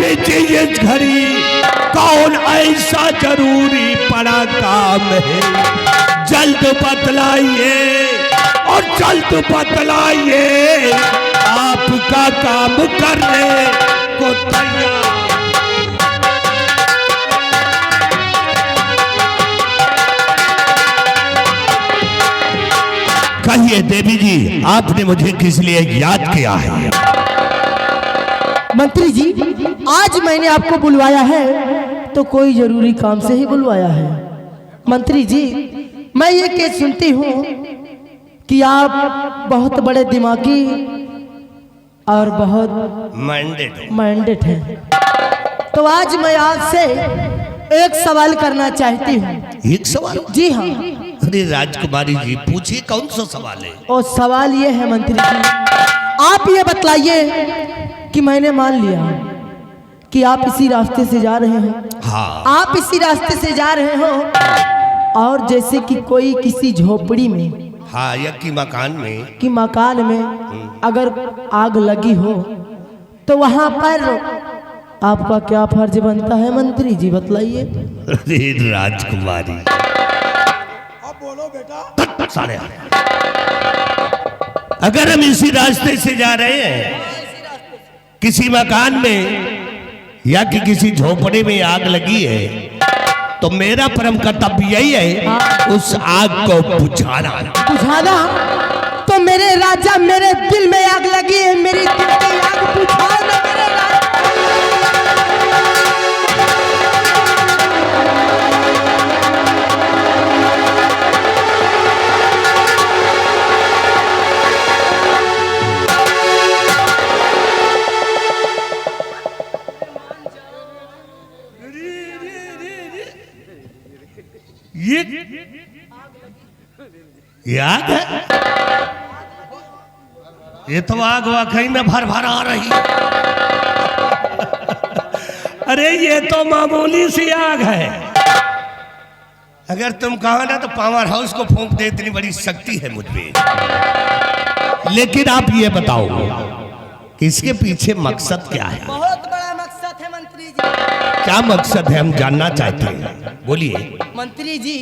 बीती इस घड़ी कौन ऐसा जरूरी पड़ा काम है, जल्द बतलाइए और जल्द बतलाइए, आपका काम करने को तैयार। कहिए देवी जी, आपने मुझे किस लिए याद किया है? मंत्री जी, आज मैंने आपको बुलवाया है तो कोई जरूरी काम से ही बुलवाया है। मंत्री जी, मैं ये केस सुनती हूँ कि आप बहुत बड़े दिमागी और बहुत माइंडेड हैं। तो आज मैं आपसे एक सवाल करना चाहती हूँ। एक सवाल? जी हाँ। अरे राजकुमारी जी, पूछिए, कौन सा सवाल है? और सवाल ये है मंत्री जी, आप ये बतलाइए कि मैंने मान लिया कि आप इसी रास्ते से जा रहे हैं। हाँ। आप इसी रास्ते से जा रहे हो और जैसे कि कोई किसी झोपड़ी में, हाँ, या कि मकान में अगर आग लगी हो तो वहां पर आपका क्या फर्ज बनता है मंत्री जी, बतलाइए। अरे राजकुमारी, अब बोलो बेटा। सारे अगर हम इसी रास्ते से जा रहे हैं, किसी मकान में या कि किसी झोपड़े में आग लगी है, तो मेरा परम कर्तव्य यही है उस आग को बुझाना। बुझाना? तो मेरे राजा, मेरे दिल में आग लगी है, मेरी दिल की आग बुझाना मेरे राजा। ये आग है? ये तो आग वाकई में भर भर आ रही। अरे ये तो मामूली सी आग है। अगर तुम कहो ना तो पावर हाउस को फूंक दे, इतनी बड़ी शक्ति है मुझ पे। लेकिन आप ये बताओ कि इसके पीछे मकसद क्या है? बहुत बड़ा मकसद है मंत्री जी। क्या मकसद है, हम जानना चाहते हैं, बोलिए। मंत्री जी,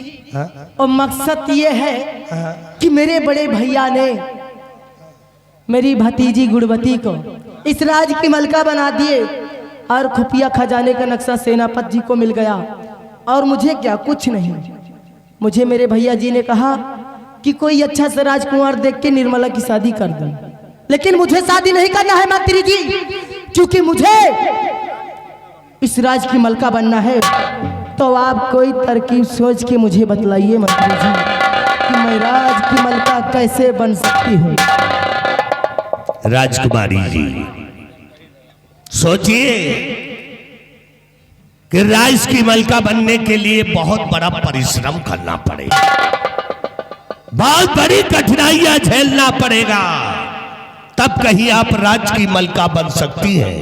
और मकसद ये है कि मेरे बड़े भैया ने मेरी भतीजी गुणवती को इस राज की मलका बना दिए और खुफिया खजाने का नक्शा सेनापति जी को मिल गया और मुझे क्या, कुछ नहीं। मुझे मेरे भैया जी ने कहा कि कोई अच्छा सा राजकुमार देख के निर्मला की शादी कर दूं, लेकिन मुझे शादी नहीं करना है मंत्री जी, क्योंकि मुझे इस राज की मलका बनना है। तो आप कोई तरकीब सोच के मुझे बतलाइए मंत्री जी कि मैं राज की मलका कैसे बन सकती हूँ। राजकुमारी जी, सोचिए कि राज की मलका बनने के लिए बहुत बड़ा परिश्रम करना पड़ेगा, बहुत बड़ी कठिनाइयां झेलना पड़ेगा, तब कहीं आप राज की मलका बन सकती हैं।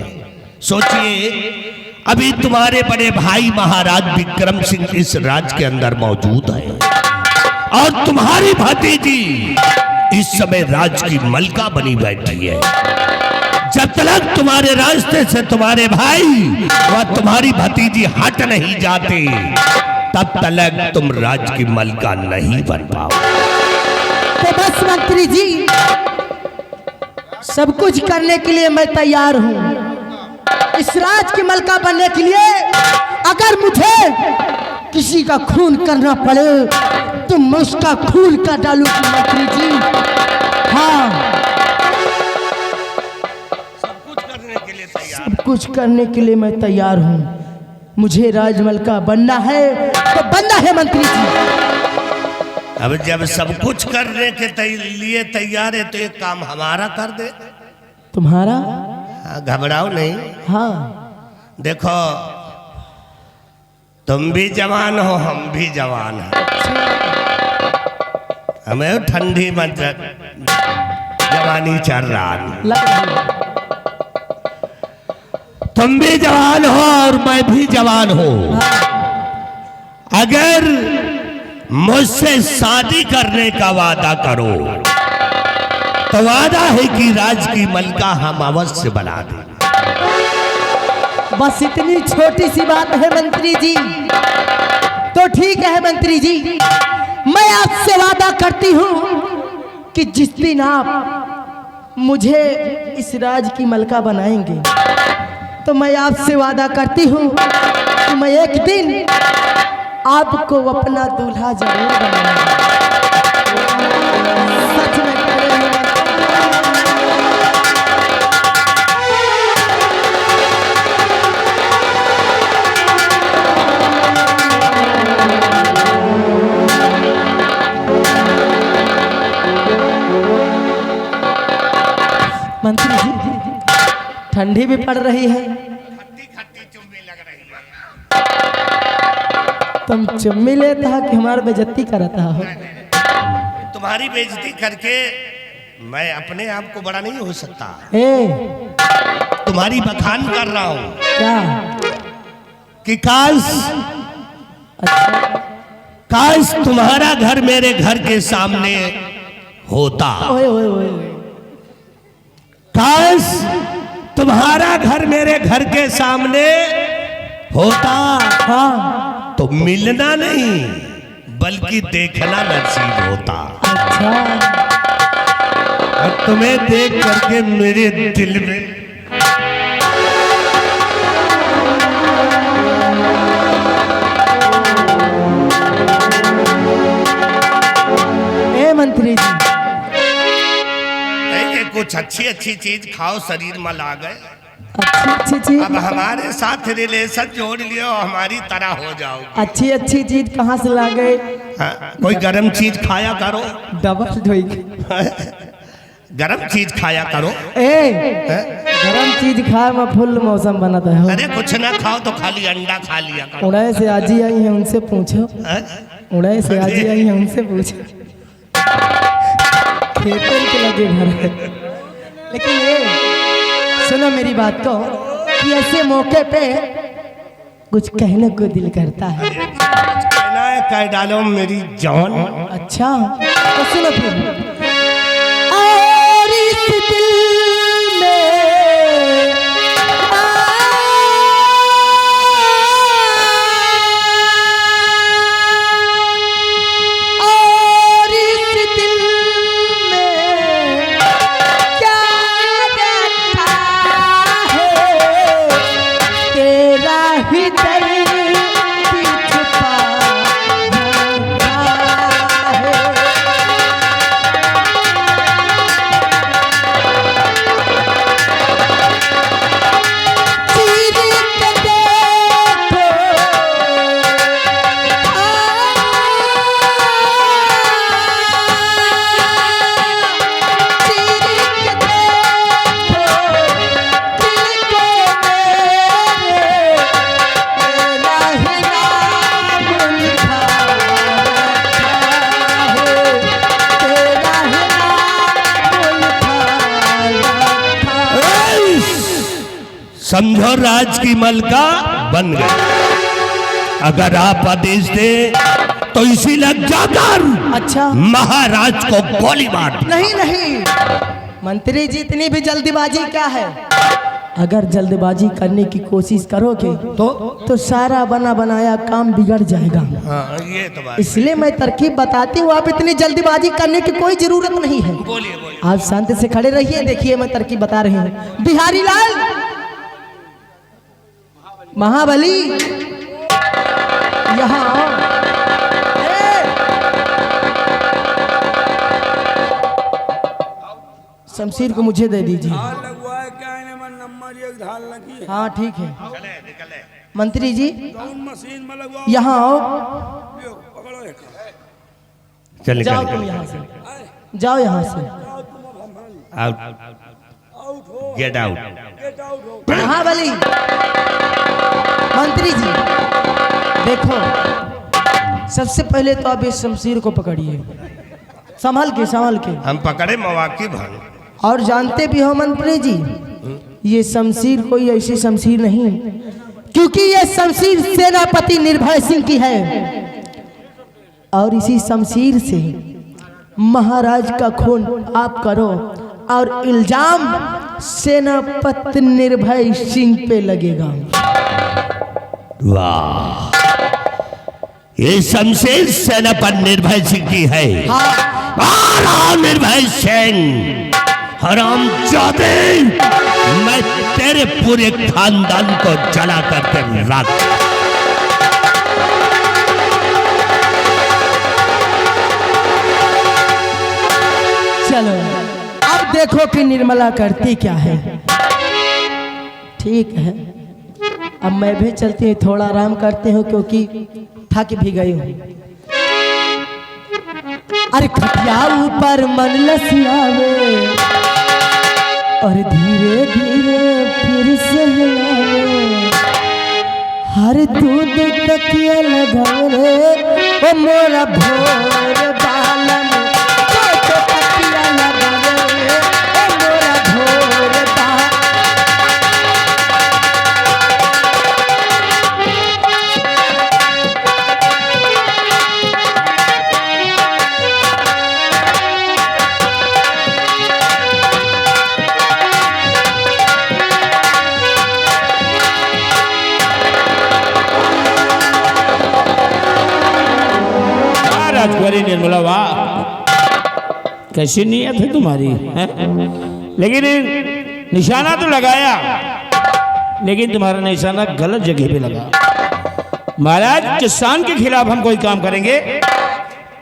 सोचिए, अभी तुम्हारे बड़े भाई महाराज विक्रम सिंह इस राज के अंदर मौजूद है और तुम्हारी भतीजी इस समय राज की मलका बनी बैठी है। जब तक तुम्हारे रास्ते से तुम्हारे भाई व तुम्हारी भतीजी हट नहीं जाते, तब तक तुम राज की मलका नहीं बन पाओ। तो बस मंत्री जी, सब कुछ करने के लिए मैं तैयार हूँ। इस राज की मलका बनने के लिए अगर मुझे किसी का खून करना पड़े तो मैं उसका खून कर डालूंगी मंत्री जी। हाँ, सब कुछ करने के लिए मैं तैयार हूँ। मुझे राजमलका बनना है तो बनना है मंत्री जी। अब जब सब कुछ करने के लिए तैयार है तो एक काम हमारा कर दे। तुम्हारा? घबराओ नहीं। हाँ, देखो, तुम भी जवान हो, हम भी जवान हैं। हमें ठंडी मत, जवानी चल रहा है। तुम भी जवान हो और मैं भी जवान हूं। अगर मुझसे शादी करने का वादा करो तो वादा है कि राज की मलका हम अवश्य बना देंगे। बस इतनी छोटी सी बात है मंत्री जी। तो ठीक है मंत्री जी, मैं आपसे वादा करती हूँ कि जिस दिन आप मुझे इस राज की मलका बनाएंगे तो मैं आपसे वादा करती हूँ कि मैं एक दिन आपको अपना दूल्हा जरूर बनाऊंगा। सच में कह रही हूँ। मंत्री जी, ठंडी भी पड़ रही है, खट्टी खट्टी चुम्बी लग रही है। तुम चुम्मी लेता है कि हमारी बेइज्जती करता हो? तुम्हारी बेइज्जती करके मैं अपने आप को बड़ा नहीं हो सकता। ए, तुम्हारी बखान कर रहा हूँ क्या? कि काश काश तुम्हारा घर मेरे घर के सामने होता। ओए ओए ओए, काश तुम्हारा घर मेरे घर के सामने होता। हाँ, तो मिलना नहीं बल्कि देखना नसीब होता। अच्छा। और तुम्हें देख करके मेरे दिल में मंत्री जी, कुछ अच्छी अच्छी चीज खाओ, शरीर में ला गए। अच्छी चीज, अब हमारे साथ रिलेशन जोड़ लियो, हमारी तरह हो जाओ। अच्छी चीज कहाँ से ला गए? कोई गरम चीज खाया करो। डबल ढोई गरम चीज खाया करो। गरम चीज खाए में फुल मौसम बनाता है। अरे कुछ ना खाओ तो खाली अंडा खा लिया करो। उड़े से आजी आई है, उनसे पूछो। उड़े से आजी आई है, उनसे पूछो। खेतों के लगे घर है। लेकिन ये सुनो मेरी बात को, कि ऐसे मौके पे कुछ कहने को दिल करता है। कहना है कह डालो मेरी जान। अच्छा तो सुनो फिर। और इस दिल में और इस दिल में क्या रखा है, तेरा ही दर्द छुपा रखा है। चीर के देखो, चीर के देखो दिल को मेरे, तेरा ही नाम लिखा रखा है, तेरा ही नाम लिखा रखा है। समझो राज की मलका बन गई। अगर आप आदेश दे तो इसी लग जाकर अच्छा, महाराज को गोली मार दो। नहीं नहीं मंत्री जी, इतनी भी जल्दबाजी क्या है? अगर जल्दबाजी करने की कोशिश करोगे तो सारा बना बनाया काम बिगड़ जाएगा। हाँ, ये तो बात। इसलिए मैं तरकीब बताती हूँ, आप इतनी जल्दबाजी करने की कोई जरूरत नहीं है। बोलिए बोलिए। आप शांति से खड़े रहिए, देखिए मैं तरकीब बता रही हूँ। बिहारी लाल, महाबली, यहाँ आओ। शमशीर को मुझे दे दीजिए। लगवाए क्या इन्हें मन नंबर एक ढाल लगी। हाँ ठीक है। मंत्री जी कौन मशीन में लगवाओ। यहाँ आओ। लियो, पकड़ो एक। चलिए जाओ तुम यहाँ से, जाओ यहाँ से। आउट, आउट हो, गेट आउट। गेट आउट हो। महाबली, मंत्री जी देखो, सबसे पहले तो आप इस शमशीर को पकड़िए, संभल के संभल के। हम पकड़े मवाकिब हैं। और जानते भी हो मंत्री जी, ये शमशीर कोई ऐसी शमशीर नहीं, क्योंकि ये शमशीर सेनापति निर्भय सिंह की है। और इसी शमशीर से महाराज का खून आप करो और इल्जाम सेनापति निर्भय सिंह पे लगेगा। वाह, ये शमशेर सेना पर निर्भय सिंह की है। हाँ निर्भय सिंह, हराम जादे, मैं तेरे पूरे खानदान को जला करके राख। चलो अब देखो कि निर्मला करती क्या है। ठीक है, अब मैं भी चलती हूँ, थोड़ा आराम करते हूँ क्योंकि थक भी गई हूँ। अरे खटिया ऊपर मन लसियावे और धीरे धीरे फिर सहलावे, हर दूध तकिया लगावे ओ मोरा भोर बालन, तो तकिया लगावे ओ मोरा भोर बालन। राजकुमारी निर्मला, वाह कैसी नीयत है तुम्हारी है? लेकिन निशाना तो लगाया, लेकिन तुम्हारा निशाना गलत जगह पे लगा। महाराज, किसान के खिलाफ हम कोई काम करेंगे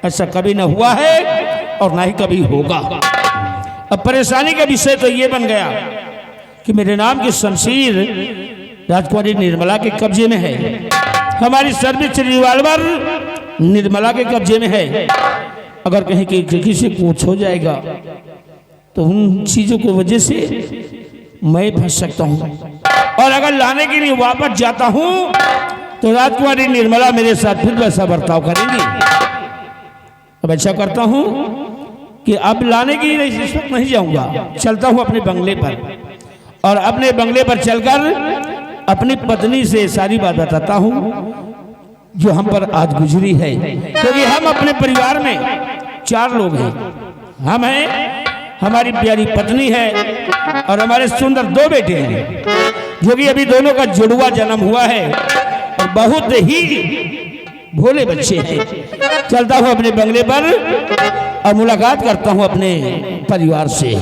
ऐसा कभी ना हुआ है और ना ही कभी होगा। अब परेशानी का विषय तो ये बन गया कि मेरे नाम की शमशीर राजकुमारी निर्मला के कब्जे में है, हमारी सर्विस रिवॉल्वर निर्मला के कब्जे में है। अगर कहीं किसी से कुछ हो जाएगा तो उन चीजों की वजह से मैं फंस सकता हूं, और अगर लाने के लिए वापस जाता हूं तो राजकुमारी निर्मला मेरे साथ फिर वैसा बर्ताव करेंगी। अब ऐसा करता हूं कि अब लाने के लिए इस वक्त नहीं जाऊंगा, चलता हूं अपने बंगले पर, और अपने बंगले पर चलकर अपनी पत्नी से सारी बात बताता हूं जो हम पर आज गुजरी है। क्योंकि हम अपने परिवार में 4 लोग हैं, हम हैं, हमारी प्यारी पत्नी है और हमारे सुंदर 2 बेटे हैं, जो कि अभी दोनों का जुड़वा जन्म हुआ है और बहुत ही भोले बच्चे हैं। चलता हूं अपने बंगले पर और मुलाकात करता हूं अपने परिवार से।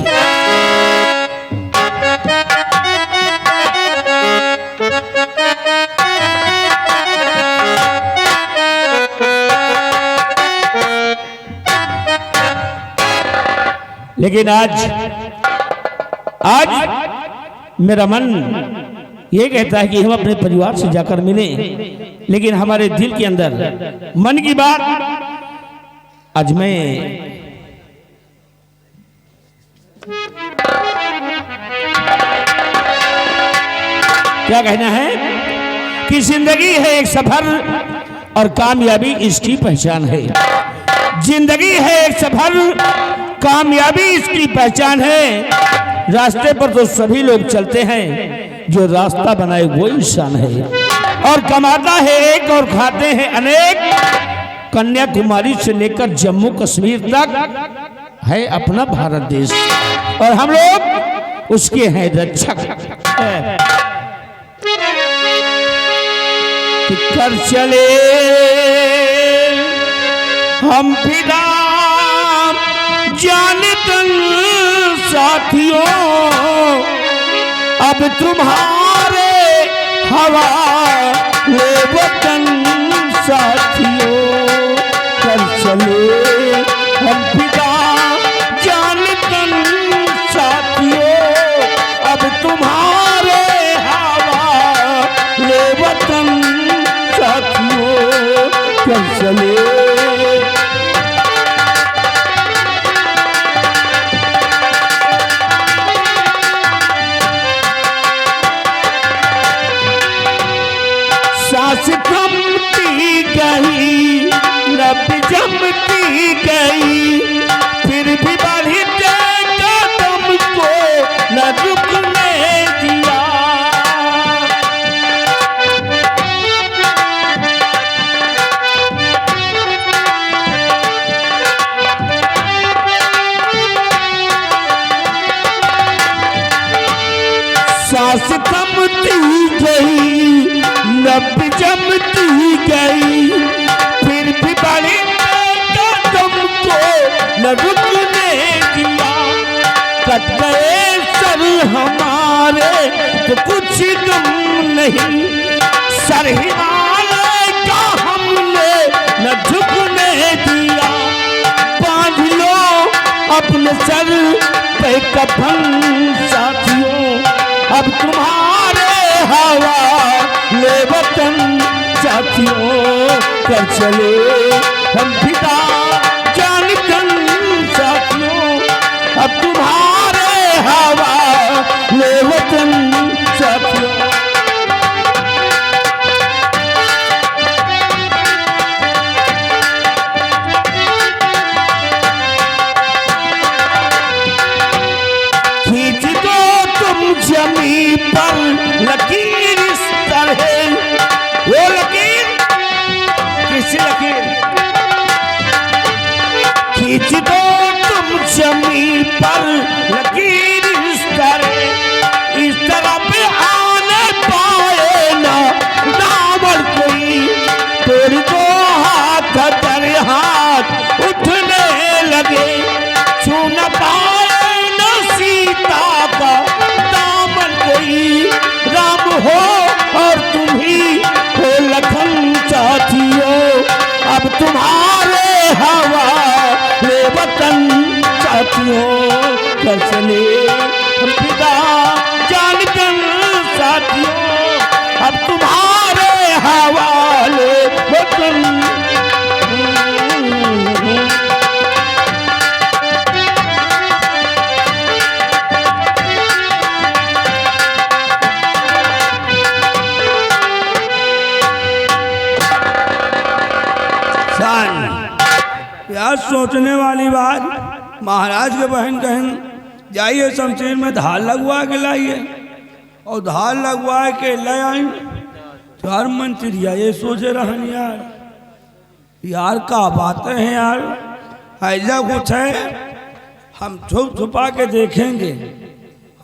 लेकिन आज मेरा मन ये कहता है कि हम अपने परिवार से जाकर मिलें, लेकिन हमारे दिल के अंदर मन की बात आज मैं क्या कहना है कि जिंदगी है एक सफर और कामयाबी इसकी पहचान है। जिंदगी है एक सफर, कामयाबी इसकी पहचान है। रास्ते पर तो सभी लोग चलते हैं, जो रास्ता बनाए वो इंसान है, और कमाता है एक और खाते हैं अनेक। कन्याकुमारी से लेकर जम्मू कश्मीर तक है अपना भारत देश, और हम लोग उसके हैं रक्षक। कर चले हम फिदा जाने तन साथियों, अब तुम्हारे हवाले वतन साथियों। कर चले हम फिदा जाने तन साथियों, अब तुम्हारे हवाले वतन साथियों। कर चले सांस थमती गई, रब जमती गई, फिर भी बढ़ते कदम को न रुकने दिया। सांस थमती गई, रब जम बीती गई, फिर भी बड़ी कदम को न रुकने दिया। कट गए सर हमारे तो कुछ गम नहीं, सर हिमालय का हमने न झुकने दिया। बांध लो अपने सर पे कफन साथियों, अब तुम्हारे हवाले वतन साथियों। कर चले हम फिदा जान तन साथियों, अब तुम्हारे हवाले वतन साथियों। खींच दो तुम जमी पर लकीर इस तरह, वो लकीर किस लकीर? खींच दो तुम जमी पर लकीर इस तरह पे आने पाए ना दामन कोई। तोड़ दो हाथ दर हाथ उठने लगे, छू न पाए न सीता का दामन कोई। राम हो और तुम ही हो लखन साथियों, अब तुम्हारे हवाले वतन साथियों। कर चले हम फिदा जान तन साथियों, अब तुम्हारे हवाले वतन। यार सोचने वाली बात, महाराज के बहन कहें जाइए शमशीर में धार लगवा के लाइए, और धार लगवा के ले आई। चार मंत्रिया ये सोचे रहन यार का बातें हैं यार, ऐसा कुछ है हम छुप छुपा के देखेंगे।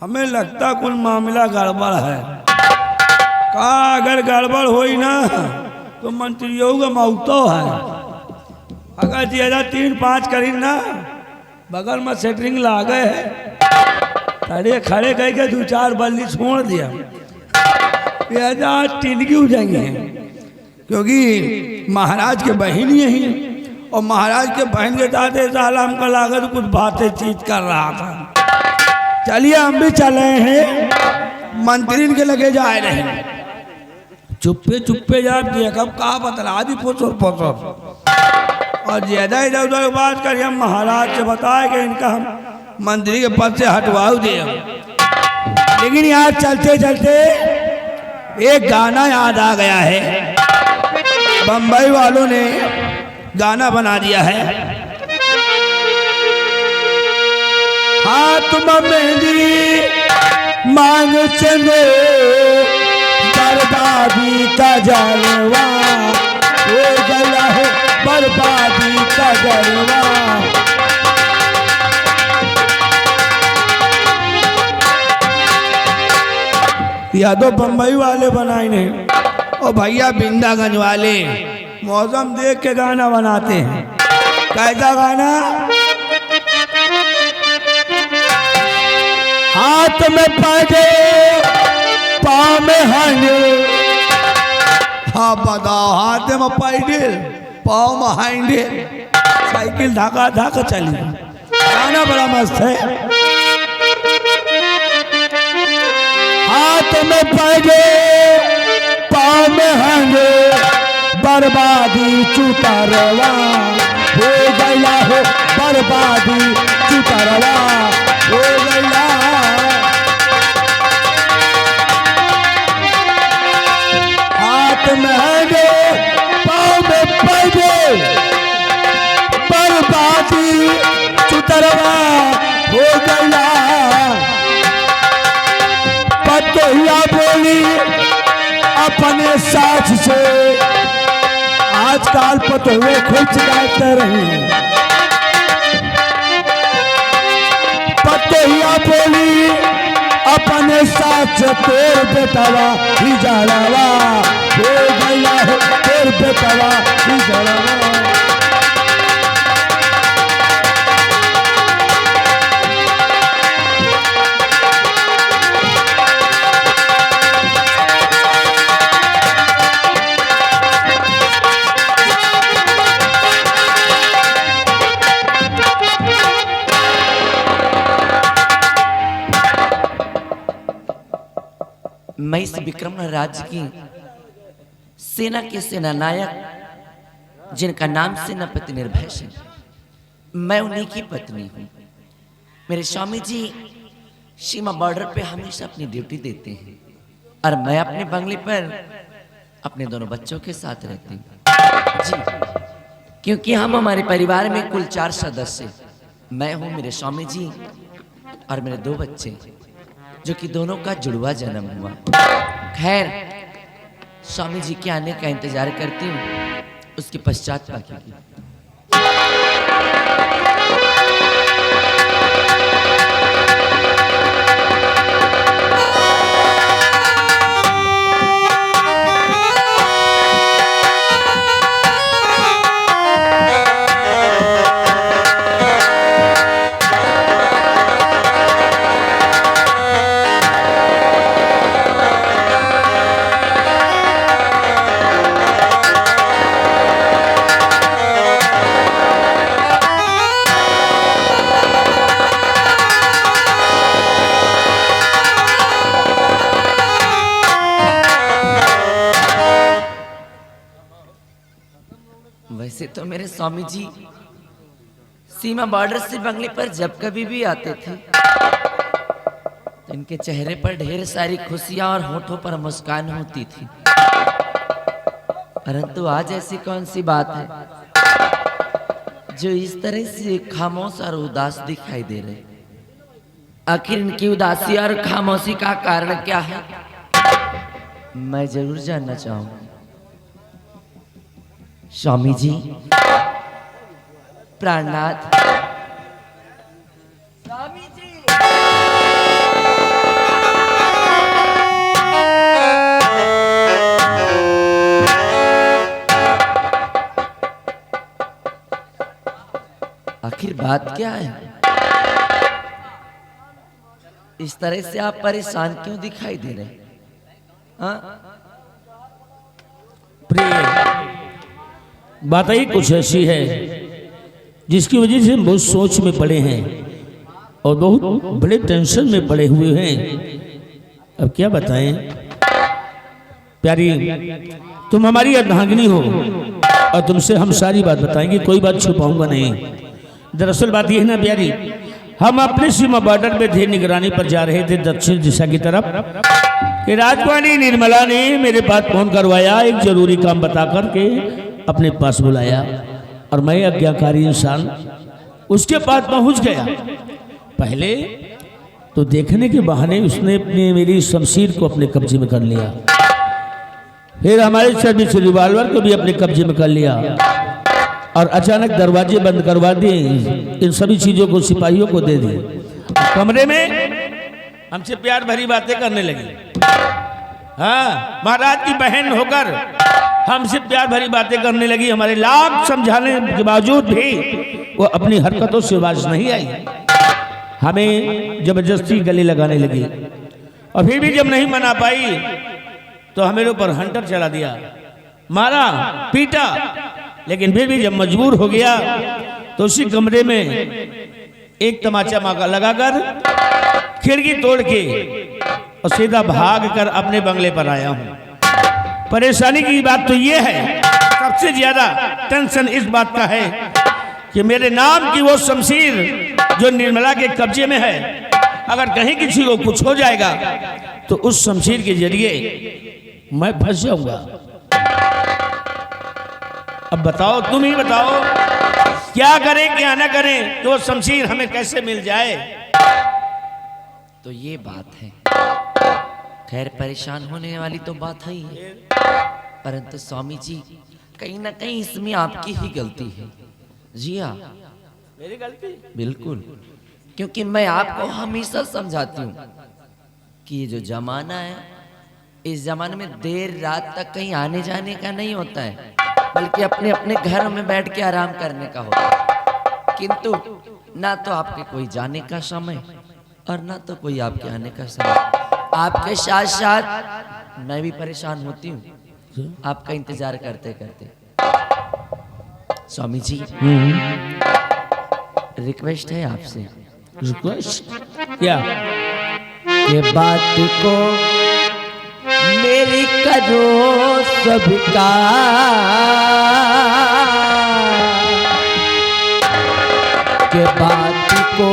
हमें लगता कुल मामला गड़बड़ है। का अगर गड़बड़ हुई ना तो मंत्रियों का मौतो है। अगर ज्यादा 3-5 करी ना बगल में सेटरिंग ला गए अरे खड़े कह के 2-4 बल्ली छोड़ दिया, टिनकी हो जाएंगे। क्योंकि महाराज के बहन यही, और महाराज के बहन के दादे सालाम का लागत कुछ बातें चीत कर रहा था। चलिए हम भी चले हैं, मंत्री के लगे जाए रहे। चुप्पे चुप्पे जा देखब का बतला दी पोसर और ज्यादा इधर उधर बात करिए। हम महाराज से बताए कि इनका हम मंत्री के पद से हटवाऊ दिए। लेकिन यार चलते चलते एक गाना याद आ गया है, बम्बई वालों ने गाना बना दिया है। हाथ में मेहंदी मांग चले बर्बादी का जलवा, वो गला है बर्बादी का जलवा। यादव बम्बई वाले बनाए ने, और भैया बिंदागंज वाले मौसम देख के गाना बनाते हैं। कैसा गाना? हाथ में पैदे पाँव में हांडे। हाँ बताओ, हाथ में पैदे पाँव में हांडे, साइकिल धाका धाका चली। गाना बड़ा मस्त है। हाथ में पैदे पाँव में हांडे, बर्बादी चुतरवा हो गया हो, बर्बादी चुतरवा हो गया। हाथ में हांडे पाँव में पैदे, बर्बादी चुतरवा हो गया। पतोहिया बोली अपने साथ से, आजकल पतोहे खुद गाते रहे। पतोहिया बोली अपने साथ तोर बेटवा ही जड़वा हो गया हो तोर बेटवा ही जड़वा। मैं इस विक्रम राज्य की सेना के सेनानायक जिनका नाम सेनापति निर्भय सिंह, मैं उन्हीं की पत्नी हूँ। मेरे स्वामी जी सीमा बॉर्डर पे हमेशा अपनी ड्यूटी देते हैं और मैं अपने बंगले पर अपने दोनों बच्चों के साथ रहती हूँ जी, क्योंकि हम हमारे परिवार में कुल 4 सदस्य, मैं हूँ, मेरे स्वामी जी और मेरे 2 बच्चे, जो कि दोनों का जुड़वा जन्म हुआ। खैर, स्वामी जी के आने का इंतजार करती हूँ, उसके पश्चात बाकी की। वैसे तो मेरे स्वामी जी सीमा बॉर्डर से बंगले पर जब कभी भी आते थे तो इनके चेहरे पर ढेर सारी खुशियां और होठों पर मुस्कान होती थी, परंतु आज ऐसी कौन सी बात है जो इस तरह से खामोश और उदास दिखाई दे रहे? आखिर इनकी उदासी और खामोशी का कारण क्या है, मैं जरूर जानना चाहूंगा। स्वामी जी, प्राणनाथ, स्वामी जी। आखिर बात क्या है? इस तरह से आप परेशान क्यों दिखाई दे रहे? हाँ? प्रिय, बात ही कुछ ऐसी है जिसकी वजह से हम बहुत सोच में पड़े हैं और बहुत बड़े टेंशन में पड़े हुए हैं। अब क्या बताएं? प्यारी, तुम हमारी अर्धांगिनी हो और तुमसे हम सारी बात बताएंगे, कोई बात छुपाऊंगा नहीं। दरअसल बात यह है ना प्यारी, हम अपने सीमा बॉर्डर पे थे, निगरानी पर जा रहे थे दक्षिण दिशा की तरफ कि राजकुमारी निर्मला ने मेरे पास फोन करवाया, एक जरूरी काम बता करके अपने पास बुलाया और मैं आज्ञाकारी इंसान उसके पास पहुंच गया। पहले तो देखने के बहाने उसने अपने मेरी शमशीर को अपने कब्जे में कर लिया, फिर हमारे सर्विस रिवॉल्वर को भी अपने कब्जे में कर लिया और अचानक दरवाजे बंद करवा दिए, इन सभी चीजों को सिपाहियों को दे दिए। कमरे में हमसे प्यार भरी बातें करने लगी। हाँ, महाराज की बहन होकर हमसे प्यार भरी बातें करने लगी। हमारे लाख समझाने के बावजूद भी वो अपनी हरकतों से बाज नहीं आई, हमें जबरदस्ती गले लगाने लगी और फिर भी जब नहीं मना पाई तो हमारे ऊपर हंटर चला दिया, मारा पीटा। लेकिन फिर भी जब मजबूर हो गया तो उसी कमरे में एक तमाचा माका लगाकर खिड़की तोड़ के और सीधा भाग कर अपने बंगले पर आया हूं। परेशानी की बात तो ये है, सबसे ज्यादा टेंशन इस बात का है कि मेरे नाम की वो शमशीर जो निर्मला के कब्जे में है, अगर कहीं किसी को कुछ हो जाएगा तो उस शमशीर के जरिए मैं फंस जाऊंगा। अब बताओ, तुम ही बताओ, क्या करें क्या ना करें तो वो शमशीर हमें कैसे मिल जाए? तो ये बात है। खैर, परेशान होने वाली तो बात है ही है, परंतु स्वामी जी कहीं ना कहीं इसमें आपकी ही गलती है। जी हाँ, मेरी गलती? बिल्कुल, क्योंकि मैं आपको हमेशा समझाती हूँ कि ये जो जमाना है, इस जमाने में देर रात तक कहीं आने जाने का नहीं होता है, बल्कि अपने अपने घर में बैठ के आराम करने का होता है। किंतु ना तो आपके कोई जाने का समय और ना तो कोई आपके आने का समय। आपके साथ साथ मैं भी परेशान होती हूँ आपका इंतजार करते करते। स्वामी जी, रिक्वेस्ट है आपसे। रिक्वेस्ट क्या? ये बात को मेरी करो सबका, के बात को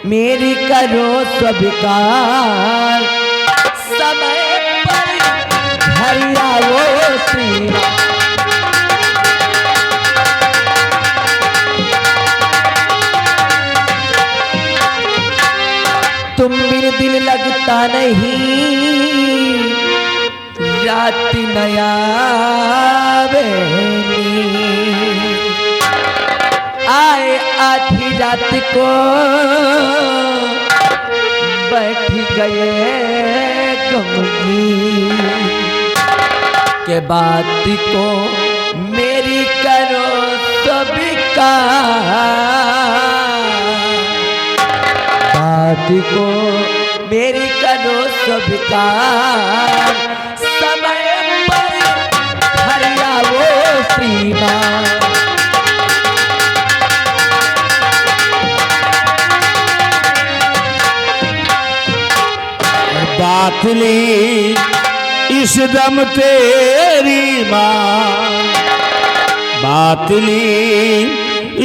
मेरी करो स्वीकार, समय पर घर आओ श्री राम। तुम बिन दिल लगता नहीं, रात नया आए आधी रात को बैठ गए गमगी, के बात को मेरी करो स्वीकार, बात को मेरी करो स्वीकार, समय पर घर आओ श्रीमान। बात ली इस दम तेरी माँ, बात ली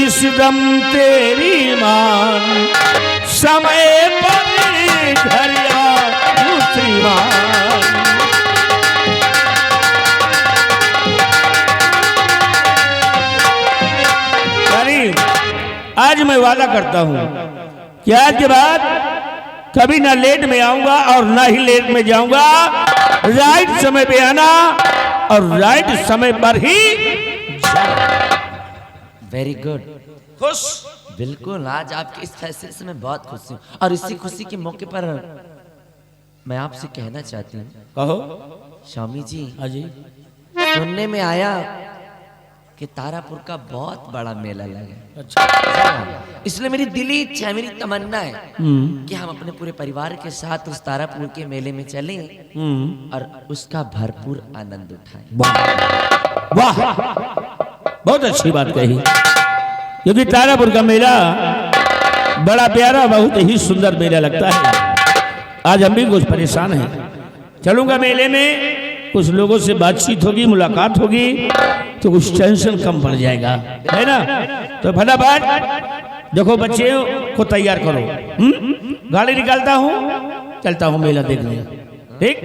इस दम तेरी माँ, समय पर घर आओ श्रीमान। आज मैं वादा करता हूँ कि आज के बाद कभी ना लेट में आऊंगा और ना ही लेट में जाऊंगा। राइट समय पे आना और राइट समय पर ही वेरी गुड, खुश। बिल्कुल, आज आपके इस फैसले से मैं बहुत खुश हूँ और इसी खुशी के मौके पर मैं आपसे कहना चाहती हूँ। कहो। स्वामी जी, अजी सुनने में आया कि तारापुर का बहुत बड़ा मेला लगा। अच्छा। इसलिए मेरी दिली इच्छा है, मेरी तमन्ना है कि हम अपने पूरे परिवार के साथ उस तारापुर के मेले में चलें और उसका भरपूर आनंद उठाएं। वाह वाह, बहुत अच्छी बात कही। क्योंकि तारापुर का मेला बड़ा प्यारा, बहुत ही सुंदर मेला लगता है। आज हम भी कुछ परेशान हैं। चलूंगा मेले में, कुछ लोगों से बातचीत होगी, मुलाकात होगी, तो कुछ टेंशन कम पड़ जाएगा, है ना। तो फटाफट देखो बच्चे को तैयार करो। गाड़ी निकालता हूँ, चलता हूँ मेला देखने। ठीक।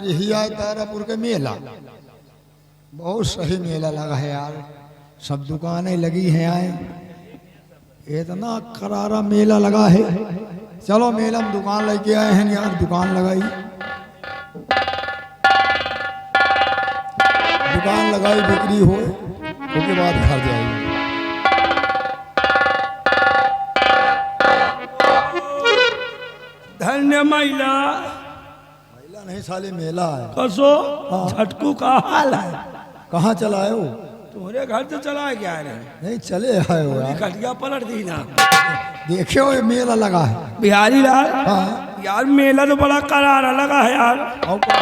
यही आए तारापुर का मेला, बहुत सही मेला लगा है यार। सब दुकानें लगी हैं, आए इतना करारा मेला लगा है। चलो मेला में दुकान लेके आए हैं यार, दुकान लगाई, दुकान लगाई, बिक्री हो उसके बाद घर जाएगी। धन्य महिला नहीं साले मेला है। कसो झटकू का हाल है। कहाँ चला है वो? तुम्हारे घर से चला है क्या रे? नहीं चले आए हो यार। खटिया पलट दी ना। देखियो ये मेला लगा है। बिहारी लाल, हाँ यार मेला तो बड़ा करारा लगा है यार। और का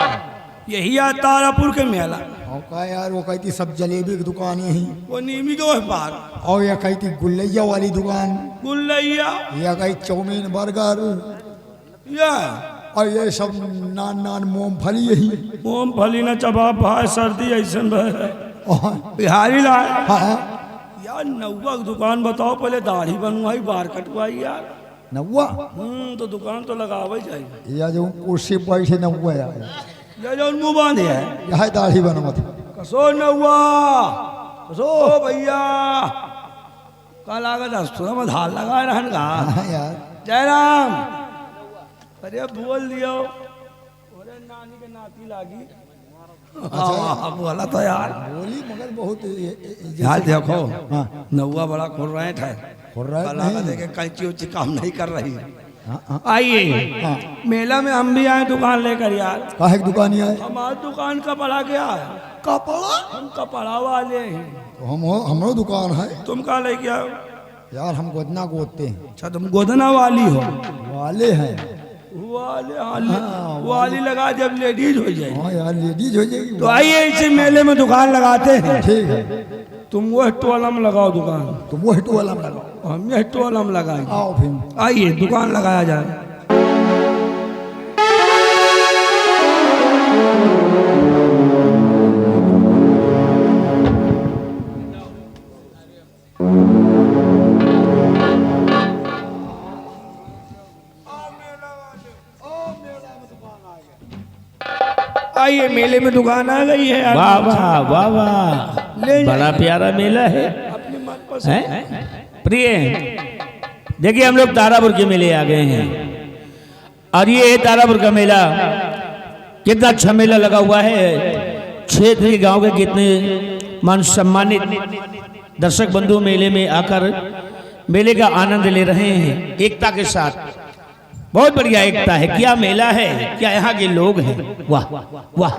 यही है तारापुर के मेला। और का यार, वो कहती सब जलेबी की दुकान यही, वो नीमी को है बाहर, और यह कहती गुल्लैया वाली दुकान, गुल्लैया, यह कही चाउमीन बर्गर, या और ये सब नान नान मूंगफली यही। मूंगफली न चबा भाई, सर्दी ऐसा और बिहारी लाल, हाँ यार नौवा की दुकान बताओ, पहले दाढ़ी बनवाई, बाल कटवाई यार। नौवा तो दुकान तो लगावे जाएगी। या जो कुर्सी बैठे नौवा यार, ये जो मुंह बांधे है, यह दाढ़ी बनवा था। कसो नौआ कसो भैया कल आगे दस्तूर में धार लगा रहन का हाँ यार जयराम अरे बोल दियो अरे नानी के नाती लागी हाँ बोला तो यार बोली मगर बहुत यार देखो हाँ नौआ बड़ा खुल रहे थे खुल रहा है कल आगे नहीं। देखे कैंची उची काम नहीं कर रही हाँ हाँ आइए हाँ मेला में हम भी आए दुकान लेकर यार काहे की दुकान ही आए हमारी दुकान का पड़ा क्या है कपड़ा हम कपड़ा वाले हैं तो हमरो दुकान है तुम कहा लेके आओ यार हम गोदना गोदते हैं अच्छा तुम गोदना वाली हो वाले हैं वाली लगा जब लेडीज हो जाए हाँ यार लेडीज हो जाएगी तो आइए इसी मेले में दुकान लगाते हैं ठीक है तुम वो टोलम लगाओ दुकान तो वो हिटू वाला में लगाओ हम ये टोलम लगाएंगे आओ फिर आइए दुकान लगाया जाए आइए मेले में दुकान आ गई है वाह वाह वाह वाह ले जाइए। बड़ा प्यारा मेला है अपने मन पसंद हैं? प्रिय देखिए हम लोग तारापुर के मेले आ गए हैं और ये है तारापुर का मेला कितना अच्छा मेला लगा हुआ है क्षेत्र के गांव के कितने मान सम्मानित दर्शक बंधु मेले में आकर मेले का आनंद ले रहे हैं एकता के साथ बहुत बढ़िया एकता है क्या मेला है क्या यहाँ के लोग हैं वाह वाह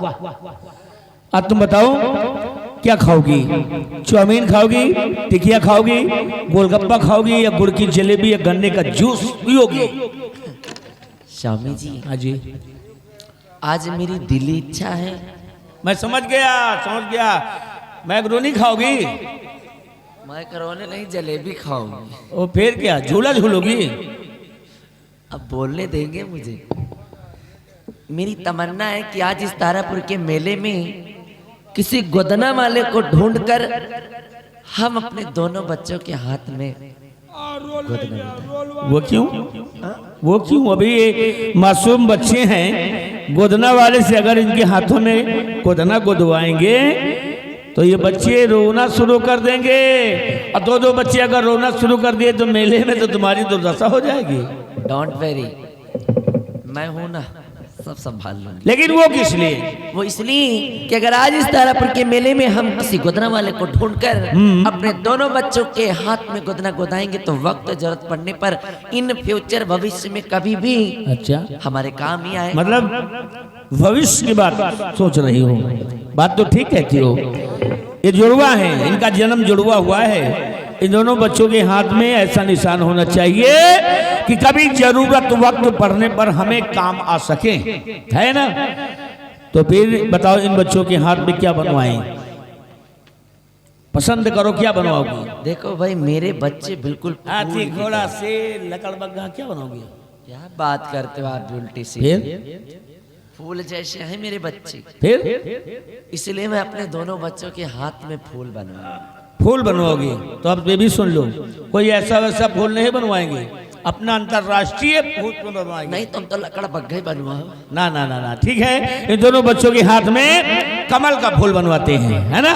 अब तुम बताओ क्या खाओगी चाउमीन खाओगी टिकिया खाओगी गोलगप्पा खाओगी या गुड़ की जलेबी या गन्ने का जूस पियोगी स्वामी जी हाँ जी आज मेरी दिली इच्छा है मैं समझ गया मैक्रोनी खाओगी मैं करोने नहीं जलेबी खाऊंगी और फिर क्या झूला झूलोगी अब बोलने देंगे मुझे मेरी तमन्ना है कि आज इस तारापुर के मेले में किसी गोदना वाले को ढूंढकर हम अपने दोनों बच्चों के हाथ में गोदना वो क्यों अभी ये मासूम बच्चे हैं गोदना वाले से अगर इनके हाथों में गोदना गोदवाएंगे तो ये बच्चे रोना शुरू कर देंगे और दो बच्चे अगर रोना शुरू कर दिए तो मेले में तो तुम्हारी दुर्दशा हो जाएगी डोंट वेरी मैं हूं ना सब संभाल लूंगी लेकिन वो किस लिए वो इसलिए कि अगर आज इस तारापुर के मेले में हम किसी गोदना वाले को ढूंढकर अपने दोनों बच्चों के हाथ में गोदना गोदाएंगे तो वक्त जरूरत पड़ने पर इन फ्यूचर भविष्य में कभी भी अच्छा हमारे काम ही आए मतलब भविष्य की बात सोच रही हो बात तो ठीक कहती हो ये जुड़वा है इनका जन्म जुड़वा हुआ है इन दोनों बच्चों के हाथ में ऐसा निशान होना चाहिए कि कभी जरूरत वक्त पड़ने पर हमें काम आ सके है ना तो फिर बताओ इन बच्चों के हाथ में क्या बनवाएं पसंद करो क्या बनवाओगी देखो भाई मेरे बच्चे बिल्कुल हाथी फूल की घोड़ा तरह। शेर लकड़बग्गा क्या बनोगी क्या बात करते हो आप उल्टी सी फिर फूल जैसे हैं मेरे बच्चे फिर इसलिए मैं अपने दोनों बच्चों के हाथ में फूल बनवाऊंगा फूल बनवाओगी तो अब ये भी सुन लो कोई ऐसा वैसा फूल नहीं बनवाएंगे अपना अंतरराष्ट्रीय फूल बनवाएंगे नहीं तुम तो लकड़ बग्घे बनवाओ ना ना ना ना ठीक है इन दोनों बच्चों के हाथ में कमल का फूल बनवाते हैं है ना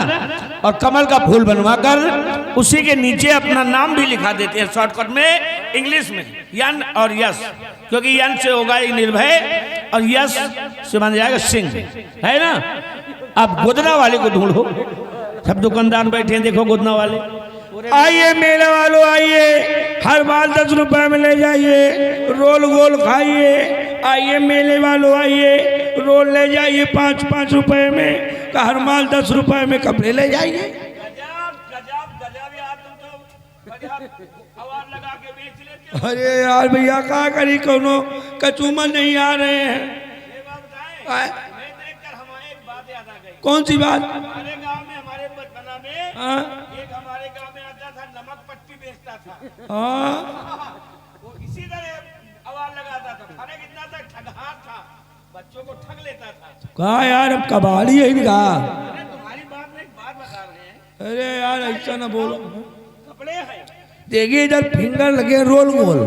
और कमल का फूल बनवाकर उसी के नीचे अपना नाम भी लिखा देते हैं शॉर्टकट में इंग्लिश में यन और यश क्योंकि यन से होगा ये निर्भय और यश से बन जाएगा सिंह है ना अब गोदना वाले को ढूंढो सब दुकानदार बैठे हैं देखो गोदना वाले आइए मेले वालों आइए हर बार 10 रुपए में ले जाइए रोल गोल खाइए आइए मेले वालों आइए रोल ले जाइए 5-5 रुपए में का हर माल 10 रुपए में कपड़े ले जाइए अरे यार भैया क्या करी कोनो कचूमर नहीं आ रहे हैं कौन सी बात हमारे गांव में हमारे बचपना में हाँ एक हमारे गांव में आता था नमक पट्टी बेचता था हाँ वो इसी तरह आवाज लगाता था खाने कितना तक ठगहार था बच्चों को ठग लेता था कहा यार अब कबाड़ी है इनका अरे तुम्हारी बात में एक बात बता रहे हैं अरे यार ऐसा ना बोलो कपड़े हैं देखिए इधर फिंगर लगे रोल गोल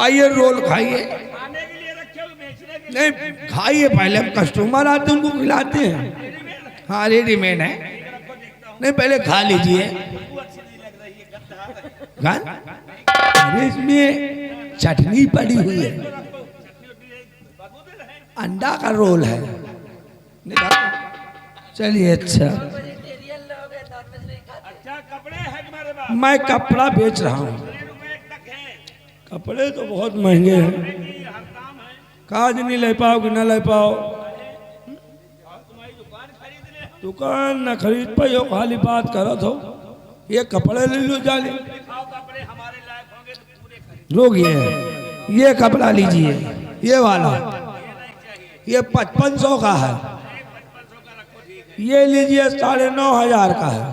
आइए रोल खाइए खाने के लिए रखे हो बेचने के नहीं खाइए पहले हम कस्टमर आते हैं उनको खिलाते हैं हाँ रेडीमेड है। नहीं पहले खा लीजिए। अरे इसमें चटनी पड़ी हुई है, अंडा का रोल है। चलिए अच्छा, मैं कपड़ा बेच रहा हूँ। कपड़े तो बहुत महंगे हैं, काज नहीं ले पाओ कि ना ले पाओ। दुकान न खरीद पाओ, खाली बात करो तो ये कपड़े ले लो जाने। लोग ये कपड़ा लीजिए, ये वाला, ये 5500 का है। ये लीजिए 9,500 का है।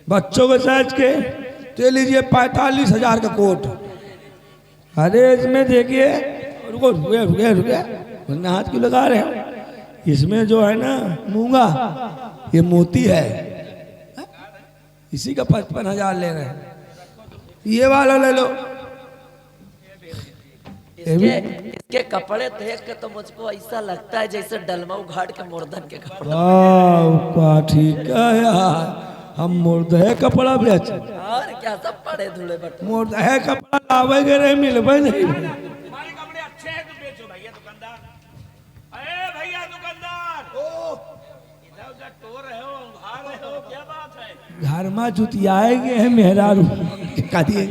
बच्चों के साइज के तो लीजिए 45,000 का कोट। अरे इसमें देखिए, रुको रुके रुके रुके, हाथ क्यों लगा रहे हैं? इसमें जो है ना मूंगा, ये मोती है, इसी का 55,000 ले रहे हैं। ये वाला ले लो। इसके कपड़े देख के तो मुझको ऐसा लगता है जैसे डलमऊ घाट के मुर्दन के कपड़े। वाह ठीक है यार, हम मुर्दे कपड़ा बेच, और क्या सब पड़े धुले बटे। मुर्दे कपड़ा लावे गए मिलबे नहीं। हमारे कपड़े अच्छे हैं तो बेचो भैया दुकानदार। अरे भैया दुकानदार, इधर उधर टो रहे हो, उघार रहे हो, क्या बात है? घर में जुतियाएंगे है मेहरारू कदिए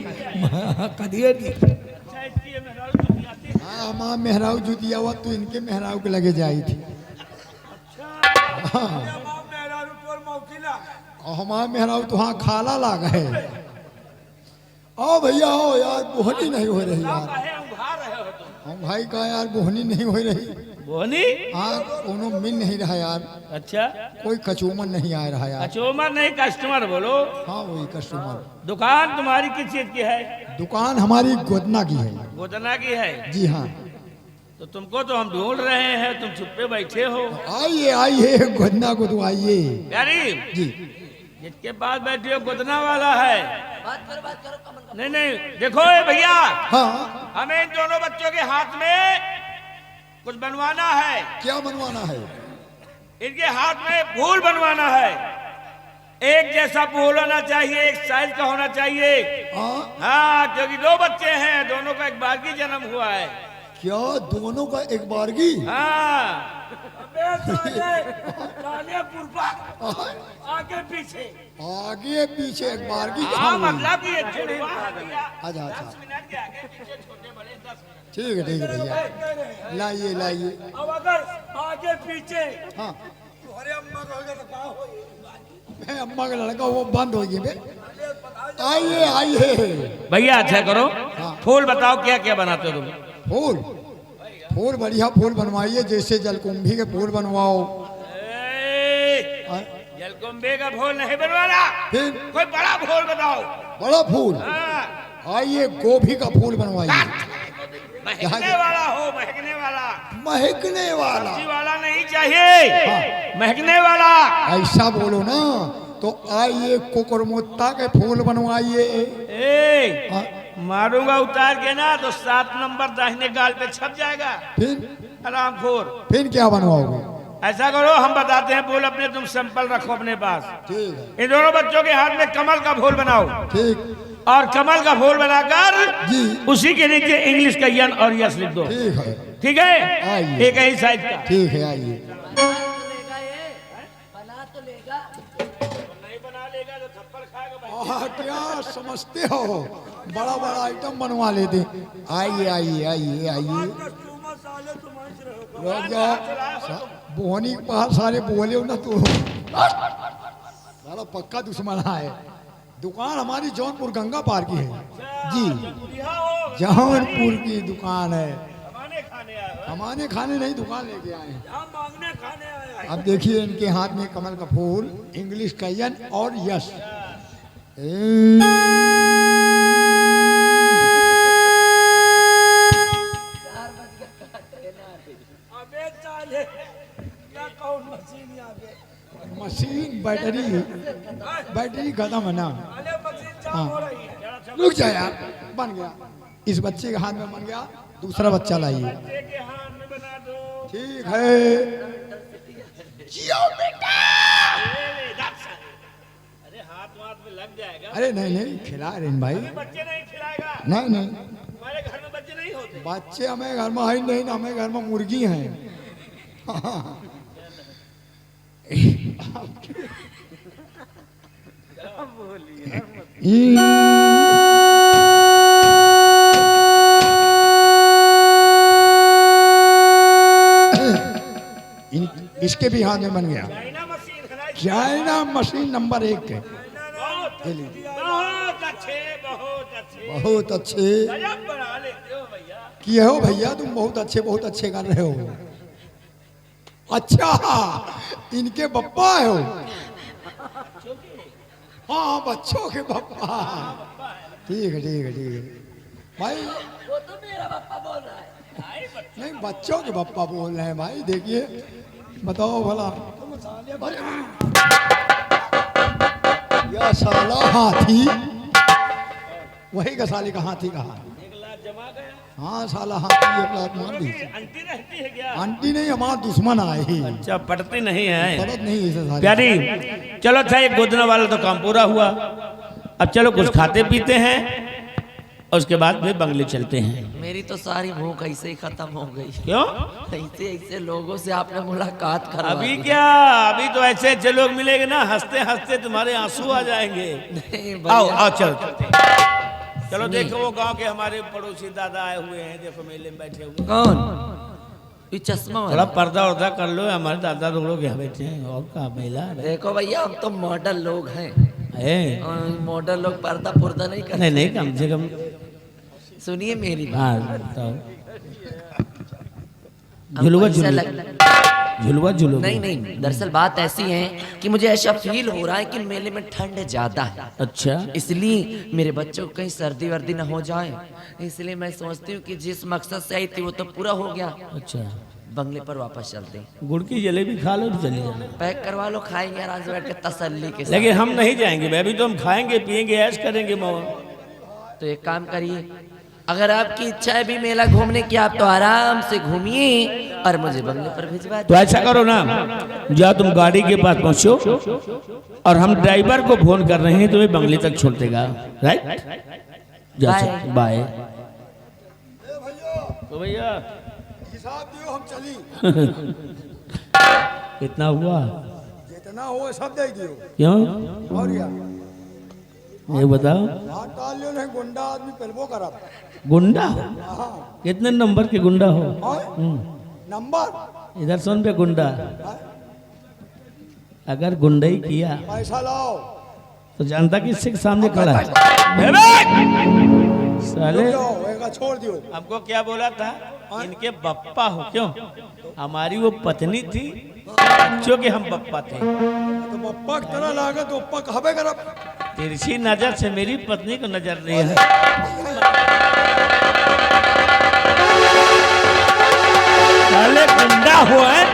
अच्छा इसकी ये मेहरारू जुती आती है। हाँ माँ मेहराऊ जुतिया हुआ तो इनके मेहराऊ के लगे जाई थी। हाँ और हमारा मेहराऊ तो हाँ खाला लागा है। आओ भैया आओ यार, बोहनी नहीं हो रही यार। उघार रहे हो तुम। हम भाई का यार बोहनी नहीं हो रही। बोनी? हाँ कोनो मिल नहीं रहा यार, अच्छा, कोई कचूमर नहीं आ रहा यार। कचोमर नहीं कस्टमर बोलो। हाँ वही कस्टमर। दुकान तुम्हारी किस चीज की है? दुकान हमारी गोदना की है। गोदना की है? जी हाँ। तो तुमको तो हम ढूंढ रहे हैं, तुम छुपे बैठे हो। आइए आइए गोदना को तो आइए। यारी जी जिसके पास बैठे हो गोदना वाला है। बात करो कमल। नहीं नहीं देखो ये भैया, हाँ हमें इन दोनों बच्चों के हाथ में कुछ बनवाना है। क्या बनवाना है? इनके हाथ में फूल बनवाना है। एक जैसा फूल होना चाहिए, एक साइज का होना चाहिए। हाँ हाँ क्योंकि दो बच्चे हैं, दोनों का एक बार की जन्म हुआ है। क्या दोनों का एक बारगी? हाँ आगे पीछे आगे पीछे एक बारगी हाँ कहाँ हुई? मतलब कि ये जुड़वा है भैया। अच्छा अच्छा 10 मिनट के आगे पीछे छोटे बड़े 10 मिनट। ठीक है भैया, लाइए लाइए। अब अगर आगे पीछे हाँ मैं अम्मा का लड़का वो बंद हो गई बे। आइए आइए। भैया अच्छा करो, हाँ। फूल बताओ क्या क्या बनाते हो तुम? फूल फूल बढ़िया फूल बनवाइए, जैसे जलकुंभी के फूल बनवाओ। जलकुंभी का फूल नहीं बनवाना, फिर कोई बड़ा फूल बताओ। बड़ा फूल? हाँ। आइए गोभी का फूल बनवाइए। महकने वाला हो, महकने वाला, महकने वाला? सब्जी वाला नहीं चाहिए। हाँ। महकने वाला। ऐसा बोलो ना तो आइए कोकरमुत्ता के फूल बनवाइए। ए, हाँ, मारूंगा उतार के ना तो 7 नंबर दाहिने गाल पे छप जाएगा। फिर आरामखोर। फिर क्या बनवाओगे? ऐसा करो, हम बताते हैं फूल अपने, तुम सैंपल रखो अपने पास। ठीक है। इन दोनों बच्चों के हाथ में कमल का फूल बनाओ, ठीक और कमल का फूल बनाकर जी। उसी के नीचे इंग्लिश का यन और यस लिख दो। ठीक है। ठीक है, आइए। एक ही साइज का। ठीक है आइए। बना तो लेगा। नहीं बना लेगा तो थप्पड़ खाएगा। क्या समझते हो, बड़ा बड़ा आइटम बनवा लेते। आइए आइए आइए आइए। रुक जाओ, बोहनी के पास सारे बोले ना तो सारा पक्का दुश्मन है। दुकान हमारी जौनपुर गंगा पार की है जी। जौनपुर की दुकान है। हमारे खाने नहीं दुकान लेके आए हैं। अब देखिए इनके हाथ में कमल का फूल, इंग्लिश का यन और यस। मशीन बैटरी खत्म है ना। हाँ रुक जा यार, बन गया। इस बच्चे के हाथ में बन गया, दूसरा बच्चा लाइए। ठीक है। जियो बेटा। अरे हाथ वाथ में लग जाएगा। अरे नहीं नहीं खिला रहे हैं भाई। बच्चे नहीं खिलाएगा। नहीं नहीं हमारे घर में बच्चे नहीं होते। बच्चे हमें घर में है नहीं ना, हमें घर में मुर्गी हैं। इसके भी हाथ में बन गया चाइना मशीन नंबर 1 है। बहुत अच्छे, बहुत अच्छे। बहुत अच्छे गजब बना लेते हो भैया। किए हो भैया, तुम बहुत अच्छे कर रहे हो। अच्छा इनके पप्पा हो? हाँ बच्चों के पप्पा। ठीक है ठीक है ठीक है भाई। वो तो मेरा पापा बोल रहा है। नहीं बच्चों के पप्पा बोल रहे हैं भाई। देखिए बताओ भला, या साला हाथी, वही का साले का हाथी कहा। 1 लाख जमा गया। हाँ साला हाथी 1 लाख मान दी। आंटी रहती है क्या? आंटी नहीं, हमारा दुश्मन आए ही। अच्छा पढ़ती नहीं है। पड़त नहीं इसे साले। प्यारी चलो अच्छा, ये गोदना वाला तो काम पूरा हुआ। अब चलो कुछ खाते पीते हैं और उसके बाद फिर बंगले चलते हैं। मेरी तो सारी भूख ऐसे ही खत्म हो गई। क्यों? ऐसे ऐसे लोगों से आपने मुलाकात करवा अभी दी। क्या, अभी तो ऐसे अच्छे लोग मिलेंगे ना, हंसते हंसते तुम्हारे आंसू आ जाएंगे। नहीं आओ भैया, आओ चलो चलते हैं। चलो देखो वो गांव के हमारे पड़ोसी दादा आए हुए हैं, देखो मेले में बैठे हुए। कौन? ये चश्मा थोड़ा वाला। पर्दा उर्दा कर लो, हमारे दादा लोग यहाँ बैठे हैं। और का मेला है? देखो भैया हम तो मॉडल लोग हैं। मॉडल लोग पर्दा पुर्दा नहीं करते। नहीं नहीं कम से कम। सुनिए मेरी बात। हाँ बताओ। हमको झुलवा ऐसा झुलवा झुलवा नहीं नहीं, दरअसल बात ऐसी है कि मुझे ऐसा फील हो रहा है कि मेले में ठंड ज्यादा है, अच्छा इसलिए मेरे बच्चों को कहीं सर्दी वर्दी न हो जाए। इसलिए मैं सोचती हूँ कि जिस मकसद से आई थी वो तो पूरा हो गया। अच्छा। बंगले पर वापस चलते हैं। गुड़ की जलेबी खा लो तो चले जाना। पैक करवा लो, खाएंगे आराम से बैठ के तसल्ली के साथ। लेकिन हम नहीं जाएंगे भाई, अभी तो हम खाएंगे पिएंगे ऐश करेंगे मौन। तो एक काम करिए, अगर आपकी इच्छा है भी मेला घूमने की, आप तो आराम से घूमिए और मुझे बंगले पर भिजवा तो ऐसा करो ना, जाओ तुम गाड़ी के पास पहुंचो और हम ड्राइवर को फोन कर रहे हैं, तुम्हें बंगले तक छोड़ देगा। राइट? जाओ बाय। तो भैया हिसाब दियो, हम चली। कितना हुआ? जितना हो सब दे दियो। क्यों? और क्या ये बताओ। हाथ डाल लियो, नहीं गुंडा आदमी पेलबो करब। गुंडा हो? हाँ कितने नंबर के गुंडा हो? और नंबर इधर सुन पे गुंडा। अगर गुंडाई किया पैसा लाओ। तो जानता किससे के सामने खड़ा है? साले छोड़ दियो। हमको क्या बोला था? इनके बप्पा हो। क्यों? हमारी वो पत्नी थी, बच्चों के हम बप्पा थे। तो पप्पा की तरह लागे तो पप्पा कहबे करब। तिरछी नजर से मेरी पत्नी को नजर नहीं है। साले गुंडा हो है